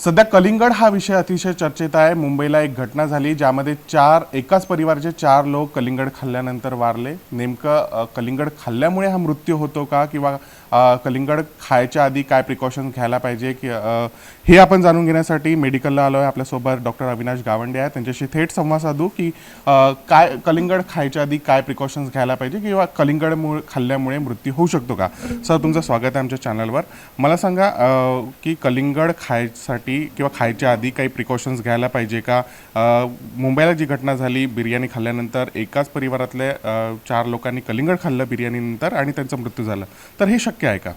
सध्या कलिंगड हा विषय अतिशय चर्चेत आहे। मुंबईला एक घटना झाली ज्यामध्ये एकाच परिवाराचे 4 लोक कलिंगड खाल्ल्यानंतर वारले। नेमकं कलिंगड खाल्ल्यामुळे हा मृत्यू होतो का किंवा कलिंगड खायच्या आधी काय प्रिकॉशन्स घ्यायला पाहिजे की हे आपण जाणून घेण्यासाठी मेडिकलला आलो आहे। आपल्यासोबत डॉक्टर अविनाश गावंडे आहेत, त्यांच्याशी थेट संवाद साधू की काय कलिंगड खायच्या आधी काय प्रिकॉशन्स घ्यायला पाहिजे किंवा कलिंगड खाल्ल्यामुळे मृत्यू होऊ शकतो का। सर, तुमचं स्वागत आहे आमच्या चॅनलवर। मला सांगा की कलिंगड खायसाठी किंवा खायच्या आधी काही प्रिकॉशन्स घ्यायला पाहिजे का। मुंबईला जी घटना झाली, बिर्याणी खाल्ल्यानंतर एकाच परिवारातले 4 लोकांनी कलिंगड खाल्लं बिर्याणीनंतर आणि त्यांचा मृत्यू झाला, तर हे शक्य आहे का।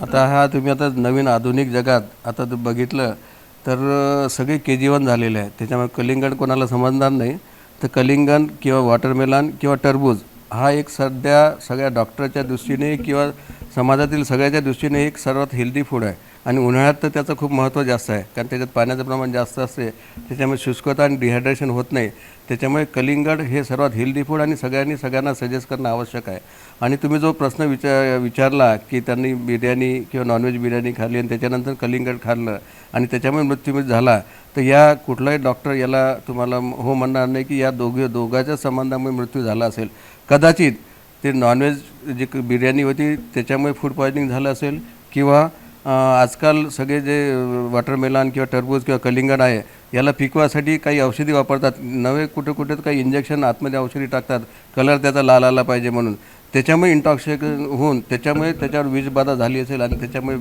आता तुम्ही आता नवीन आधुनिक जगात आता बघितलं तर सगळे KG1 झालेले आहे। त्याच्यामुळे कलिंगड कोणाला समजणार नाही। तर कलिंगड किंवा वॉटरमेलन किंवा टरबूज हा एक सध्या सगळ्या डॉक्टरच्या दृष्टीने किंवा समाजातील सगळ्याच्या दृष्टीने एक सर्वात हेल्दी फूड आहे। आणि उन्हाळ्यात तर त्याचं खूप महत्त्व जास्त आहे, कारण त्याच्यात पाण्याचं प्रमाण जास्त असते, त्याच्यामुळे शुष्कता आणि डिहायड्रेशन होत नाही। त्याच्यामुळे कलिंगड हे सर्वात हेल्दी फूड आणि सगळ्यांना सजेस्ट करणं आवश्यक आहे। आणि तुम्ही जो प्रश्न विचारला की त्यांनी बिर्याणी किंवा नॉनव्हेज बिर्याणी खाल्ली आणि त्याच्यानंतर कलिंगड खाल्लं आणि त्याच्यामुळे मृत्यू झाला, तर या कुठलाही डॉक्टर याला तुम्हाला हो म्हणणार नाही की या दोघांच्या संबंधामुळे मृत्यू झाला असेल। कदाचित ते नॉनव्हेज जी बिर्याणी होती त्याच्यामुळे फूड पॉयझनिंग झालं असेल, किंवा आजकाल सगळे जे वॉटरमेलन किंवा टरबूज किंवा कलिंगड आहे याला पिकवासाठी काही औषधी वापरतात। नवे कुठे काही इंजेक्शन आतमध्ये औषधी टाकतात, कलर त्याचा लाल आला पाहिजे म्हणून। त्याच्यामुळे इंटॉक्सिकेशन होऊन त्याच्यावर विषबाधा झाली असेल आणि त्याच्यामुळे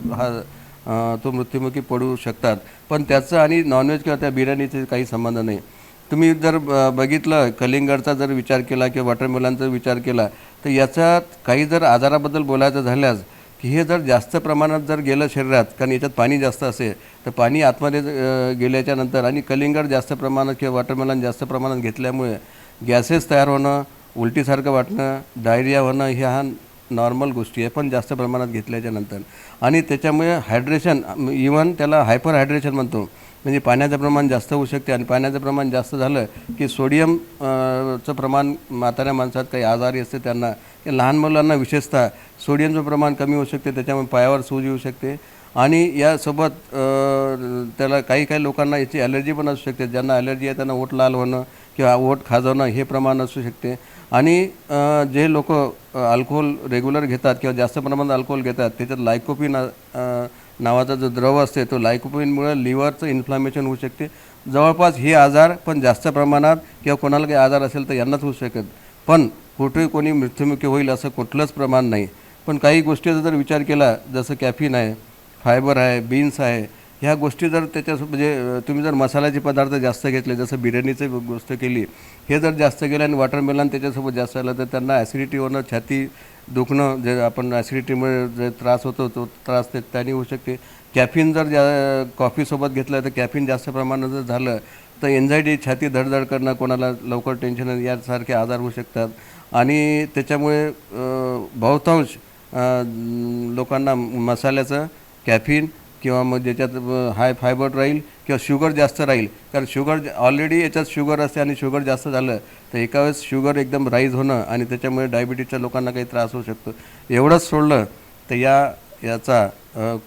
तो मृत्युमुखी पडू शकतात। पण त्याचं आणि नॉनव्हेज किंवा त्या बिर्याणीचे काही संबंध नाही। तुम्ही जर बघितलं कलिंगडचा जर विचार केला किंवा वॉटरमेलनचा विचार केला, तर याच्यात काही जर आजाराबद्दल बोलायचं झाल्यास की हे जर जास्त प्रमाणात जर गेलं शरीरात, कारण याच्यात पाणी जास्त असेल, तर पाणी आतमध्ये गेल्याच्या नंतर आणि कलिंगड जास्त प्रमाणात किंवा वॉटरमेलन जास्त प्रमाणात घेतल्यामुळे गॅसेस तयार होणं, उलटीसारखं वाटणं, डायरिया होणं ह्या नॉर्मल गोष्टी आहे, पण जास्त प्रमाणात घेतल्याच्या नंतर। आणि त्याच्यामुळे हायड्रेशन, इवन त्याला हायपर हायड्रेशन म्हणतो, म्हणजे पाण्याचं प्रमाण जास्त होऊ शकते। आणि पाण्याचं प्रमाण जास्त झालं की सोडियम चं प्रमाण म्हाताऱ्या माणसात काही आजारी असते त्यांना, लहान मुलांना विशेषतः सोडियमचं प्रमाण कमी होऊ शकते, त्याच्यामुळे पायावर सूज येऊ शकते। आणि यासोबत त्याला काही लोकांना याची ॲलर्जी पण असू शकते। ज्यांना ॲलर्जी आहे त्यांना ओठ लाल होणं किंवा ओठ खाजवणं हे प्रमाण असू शकते। आणि जे लोक अल्कोहोल रेग्युलर घेतात किंवा जास्त प्रमाणात अल्कोहोल घेतात, त्याच्यात लायकोपिन नावाचा जो द्रव असते, तो लायकोपिनमुळे लिव्हरचं इन्फ्लामेशन होऊ शकते। जवळपास हे आजार पण जास्त प्रमाणात किंवा कोणाला काही आजार असेल तर यांनाच होऊ शकत, पण कुठे कोणी मृत्युमुखी होईल असं कुठलंच प्रमाण नाही। पण काही गोष्टीचा जर विचार केला, जसं कॅफिन आहे, फायबर आहे, बीन्स आहे, ह्या गोष्टी जर त्याच्यासोबत म्हणजे तुम्ही जर मसाल्याचे पदार्थ जास्त घेतले, जसं बिर्याणीची गोष्ट केली, हे जर जास्त केलं आणि वॉटरमेलन त्याच्यासोबत जास्त आलं, तर त्यांना ॲसिडिटी होणं, छाती दुखणं, जे आपण ॲसिडिटीमुळे जे त्रास होतो तो त्रास त्याने होऊ शकते। कॅफिन जर कॉफीसोबत घेतलं तर कॅफिन जास्त प्रमाणात जर झालं तर एन्झायटी, छाती धडधड करणं, कोणाला लवकर टेन्शन यासारखे आजार होऊ शकतात। आणि त्याच्यामुळे बहुतांश लोकांना मसाल्याचं, कॅफिन किंवा मग ज्याच्यात हाय फायबर राहील किंवा शुगर जास्त राहील, कारण शुगर ऑलरेडी याच्यात शुगर असते आणि शुगर जास्त झालं तर एका वेळेस शुगर एकदम राईज होणं आणि त्याच्यामुळे डायबिटीजच्या लोकांना काही त्रास होऊ शकतो। एवढंच सोडलं तर याचा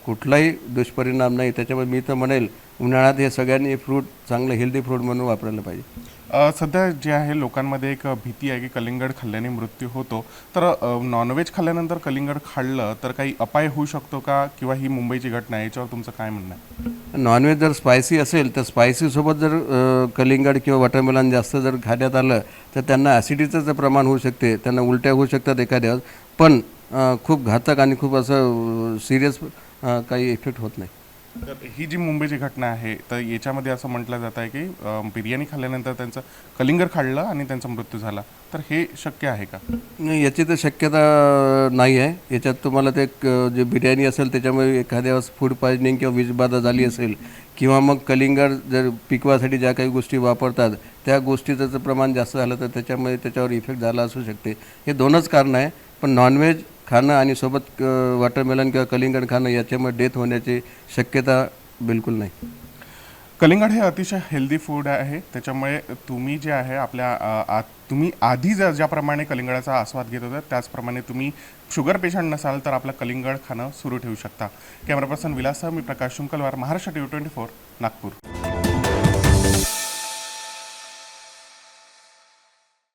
कुठलाही दुष्परिणाम नाही। त्याच्यामुळे मी तर म्हणेल उन्हाळ्यात हे सगळ्यांनी फ्रूट चांगलं हेल्दी फ्रूट म्हणून वापरायला पाहिजे। सध्या जे आहे लोकांमध्ये एक भीती आहे की कलिंगड खाल्ल्याने मृत्यू होतो, तर नॉनव्हेज खाल्ल्यानंतर कलिंगड खाल्लं तर काही अपाय होऊ शकतो का, किंवा ही मुंबईची घटना आहे याच्यावर तुमचं काय म्हणणं आहे। नॉनव्हेज जर स्पायसी असेल तर स्पायसीसोबत जर कलिंगड किंवा वॉटरमेलन जास्त जर खाण्यात आलं तर त्यांना ॲसिडिटीचं प्रमाण होऊ शकते, त्यांना उलट्या होऊ शकतात एखाद्या वेळेस, पण खूप घातक आणि खूप असं सिरियस काही इफेक्ट होत नाही। तर ही जी मुंबईची घटना आहे, तर याच्यामध्ये असं म्हटलं जात आहे की बिर्याणी खाल्ल्यानंतर त्यांचं कलिंगड खाल्लं आणि त्यांचा मृत्यू झाला, तर हे शक्य आहे का। नाही, याची तर शक्यता नाही आहे। याच्यात तुम्हाला ते जे बिर्याणी असेल त्याच्यामुळे एखाद्या वेळेस फूड पॉयझनिंग किंवा विषबाधा झाली असेल, किंवा मग कलिंगड जर पिकवासाठी ज्या काही गोष्टी वापरतात त्या गोष्टीचं प्रमाण जास्त झालं तर त्याच्यामुळे त्याच्यावर इफेक्ट झाला असू शकते। हे दोनच कारणं आहे, पण नॉनव्हेज खाणं आणि सोबत वॉटरमेलन किंवा कलिंगड खाणं याच्यामुळे डेथ होण्याची शक्यता बिलकुल नाही। कलिंगड हे अतिशय हेल्दी फूड आहे, त्याच्यामुळे तुम्ही जे आहे आपल्या तुम्ही आधी ज्याप्रमाणे कलिंगडाचा आस्वाद घेत होता त्याचप्रमाणे तुम्ही शुगर पेशंट नसाल तर आपलं कलिंगड खाणं सुरू ठेवू शकता. कॅमेरा पर्सन विलाससह मी प्रकाश शुंकलवार, महाराष्ट्र TV 24, नागपूर.